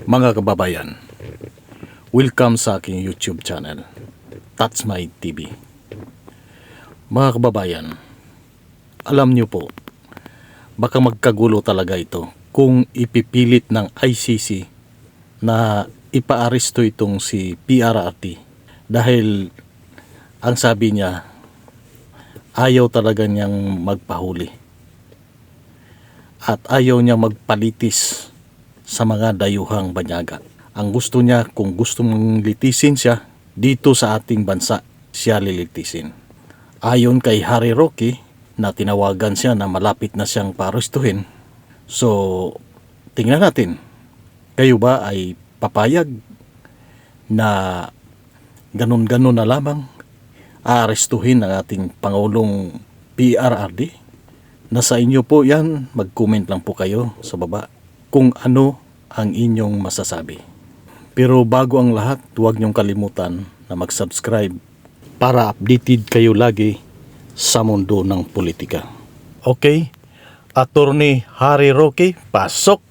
Mga kababayan, welcome sa aking YouTube channel, That's My TV. Mga kababayan, alam nyo po, baka magkagulo talaga ito kung ipipilit ng ICC na ipaaresto itong si PRRT dahil ang sabi niya, ayaw talaga niyang magpahuli at ayaw niya magpalitis sa mga dayuhang banyaga. Ang gusto niya, kung gusto mong litisin siya dito sa ating bansa, siya lilitisin. Ayon kay Harry Roque na tinawagan siya na malapit na siyang parestuhin. So, tingnan natin. Kayo ba ay papayag na ganun-ganun na lamang aarestuhin ang ating Pangulong PRRD? Nasa inyo po yan, mag-comment lang po kayo sa baba kung ano ang inyong masasabi. Pero bago ang lahat, huwag niyong kalimutan na mag-subscribe para updated kayo lagi sa mundo ng politika. Okay? Attorney Harry Roque, pasok!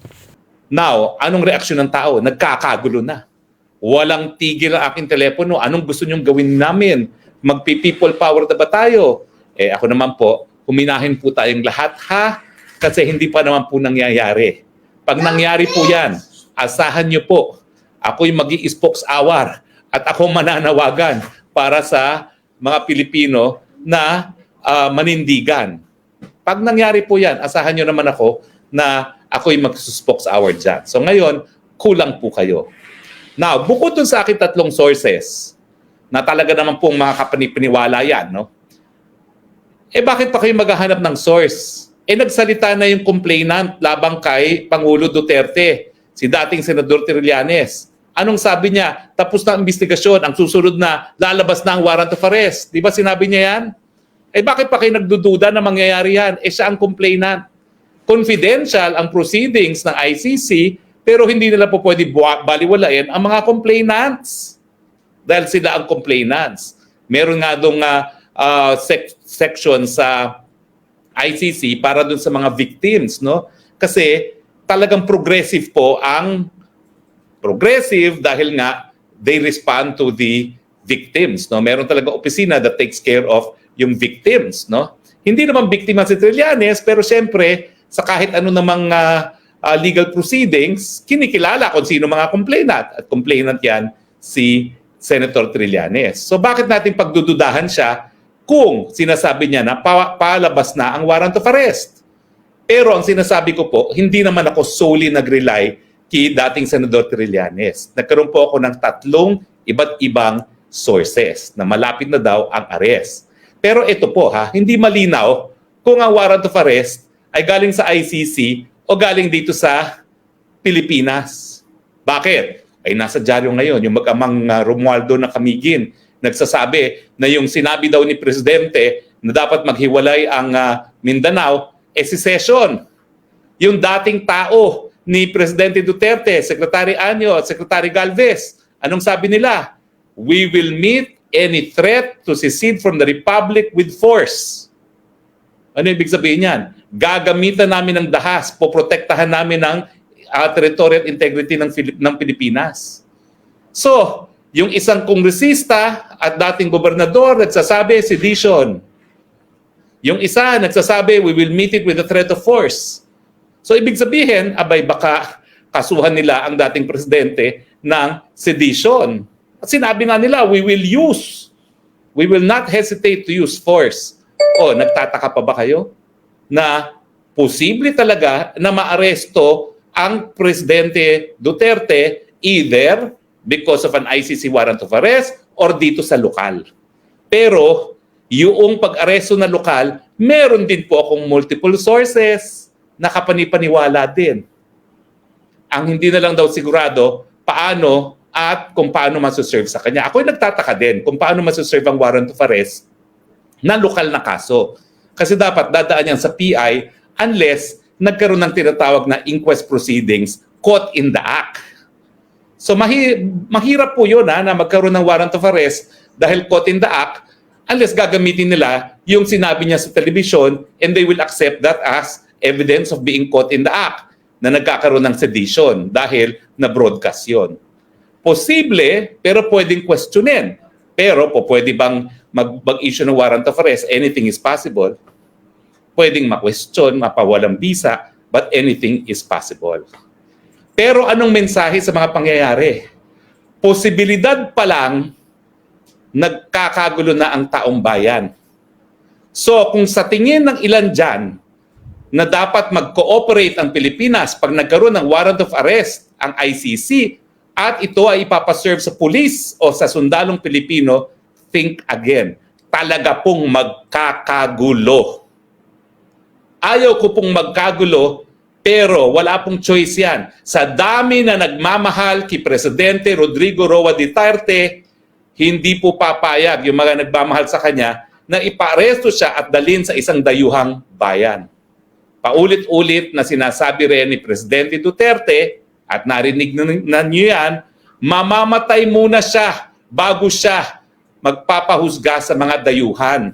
Now, anong reaksyon ng tao? Nagkakagulo na. Walang tigil ang aking telepono. Anong gusto nyong gawin namin? Magpi-people power na ba tayo? Ako naman po, huminahin po tayong lahat ha, kasi hindi pa naman po nangyayari. Pag nangyari po yan, asahan nyo po, ako'y mag-i-spokes-hour at ako mananawagan para sa mga Pilipino na manindigan. Pag nangyari po yan, asahan nyo naman ako na ako'y mag-spokes-hour dyan. So ngayon, kulang po kayo. Now, bukod dun sa aking tatlong sources, na talaga naman pong mga kapanipaniwala yan, no? Bakit pa kayo maghahanap ng source? Nagsalita na yung complainant labang kay Pangulo Duterte, si dating Senador Trillanes. Anong sabi niya? Tapos na ang investigasyon, ang susunod na, lalabas na ang warrant of arrest. Di ba sinabi niya yan? Bakit pa kayo nagdududa na mangyayari yan? Siya ang complainant. Confidential ang proceedings ng ICC, pero hindi nila po pwede baliwalain ang mga complainants. Dahil sila ang complainants. Meron nga doong section sa ICC para dun sa mga victims, no? Kasi talagang progressive po ang progressive dahil nga they respond to the victims, no? Meron talaga opisina that takes care of yung victims, no? Hindi naman biktima si Trillanes, pero siyempre sa kahit ano namang legal proceedings, kinikilala kung sino mga complainant, at complainant yan si Senator Trillanes. So bakit natin pagdududahan siya kung sinasabi niya na palabas na ang warrant of arrest? Pero ang sinasabi ko po, hindi naman ako solely nag-rely kay dating Senador Trillanes. Nagkaroon po ako ng tatlong iba't ibang sources na malapit na daw ang arrest. Pero ito po hindi malinaw kung ang warrant of arrest ay galing sa ICC o galing dito sa Pilipinas. Bakit? Nasa dyaryo ngayon, yung mag-amang Romualdo na Camiguin, nagsasabi na yung sinabi daw ni Presidente na dapat maghiwalay ang Mindanao, secession. Yung dating tao ni Presidente Duterte, Secretary Anyo at Secretary Galvez, anong sabi nila? We will meet any threat to secede from the Republic with force. Ano ibig sabihin yan? Gagamitan namin ng dahas, poprotektahan namin ang territorial integrity ng Pilipinas. So, yung isang kongresista at dating gobernador nagsasabi, sedition. Yung isa nagsasabi, we will meet it with a threat of force. So, ibig sabihin, baka kasuhan nila ang dating presidente ng sedition. At sinabi nga nila, we will not hesitate to use force. Nagtataka pa ba kayo na posible talaga na maaresto ang Presidente Duterte either because of an ICC warrant of arrest or dito sa lokal. Pero yung pag-aresto na lokal, meron din po akong multiple sources na kapanipaniwala din. Ang hindi na lang daw sigurado paano at kung paano masaserve sa kanya. Ako'y nagtataka din kung paano masaserve ang warrant of arrest na lokal na kaso. Kasi dapat dadaan yan sa PI unless nagkaroon ng tinatawag na inquest proceedings caught in the act. So mahirap po yun na magkaroon ng warrant of arrest dahil caught in the act unless gagamitin nila yung sinabi niya sa television and they will accept that as evidence of being caught in the act. na nagkakaroon ng sedition dahil na-broadcast yun. Posible, pero pwedeng questionin. Pero pwede bang mag-issue ng warrant of arrest? Anything is possible. Pwedeng ma-question, mapawalang bisa, but anything is possible. Pero anong mensahe sa mga pangyayari? Posibilidad pa lang, nagkakagulo na ang taong bayan. So kung sa tingin ng ilan dyan na dapat mag-cooperate ang Pilipinas pag nagkaroon ng warrant of arrest ang ICC at ito ay ipapaserve sa pulis o sa sundalong Pilipino, think again. Talaga pong magkakagulo. Ayaw ko pong magkagulo, pero wala pong choice yan. Sa dami na nagmamahal kay Presidente Rodrigo Roa Duterte, hindi po papayag yung mga nagmamahal sa kanya na iparesto siya at dalhin sa isang dayuhang bayan. Paulit-ulit na sinasabi rin ni Presidente Duterte, at narinig na niyo yan, mamamatay muna siya bago siya magpapahusga sa mga dayuhan.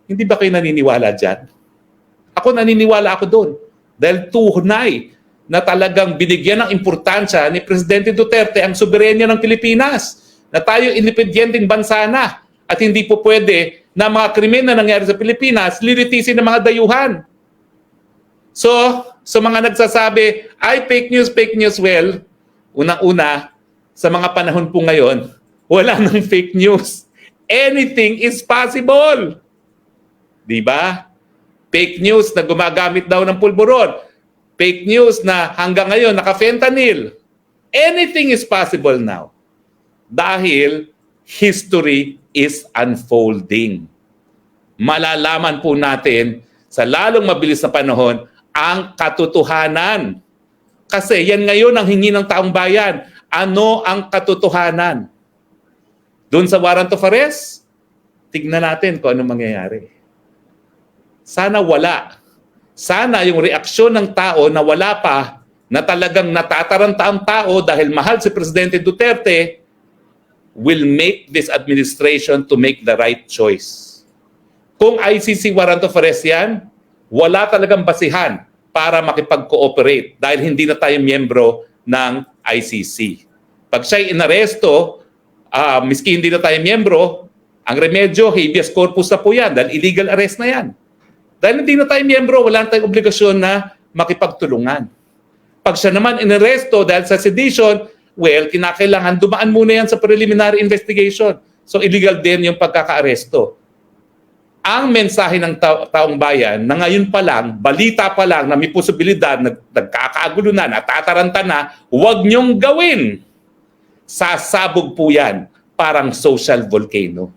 Hindi ba kayo naniniwala dyan? Ako naniniwala ako doon. Dahil tunay na talagang binigyan ng importansya ni Presidente Duterte ang soberenya ng Pilipinas. Na tayo independenteng bansa na. At hindi po pwede na mga krimen na nangyari sa Pilipinas, lilitisin ng mga dayuhan. So mga nagsasabi, ay fake news, well, unang-una, sa mga panahon po ngayon, wala nang fake news. Anything is possible. Di ba? Fake news na gumagamit daw ng pulburon. Fake news na hanggang ngayon naka-fentanyl. Anything is possible now. Dahil history is unfolding. Malalaman po natin sa lalong mabilis na panahon ang katotohanan. Kasi yan ngayon ang hingi ng taong bayan. Ano ang katotohanan? Doon sa warrant of arrest, tignan natin kung ano mangyayari. Sana wala. Sana yung reaksyon ng tao na wala pa, na talagang natataranta ang tao dahil mahal si Presidente Duterte, will make this administration to make the right choice. Kung ICC warrant of arrest yan, wala talagang basihan para makipag-cooperate dahil hindi na tayo miyembro ng ICC. Pag siya'y inaresto, miski hindi na tayo miyembro, ang remedyo, habeas corpus na po yan dahil illegal arrest na yan. Dahil hindi na tayo miyembro, wala na tayong obligasyon na makipagtulungan. Pag siya naman inaresto dahil sa sedition, well, kinakailangan dumaan muna yan sa preliminary investigation. So illegal din yung pagkaka-aresto. Ang mensahe ng taong bayan na ngayon pa lang, balita pa lang na may posibilidad na nagkakagulo na, natataranta na, huwag niyong gawin. Sasabog po yan, parang social volcano.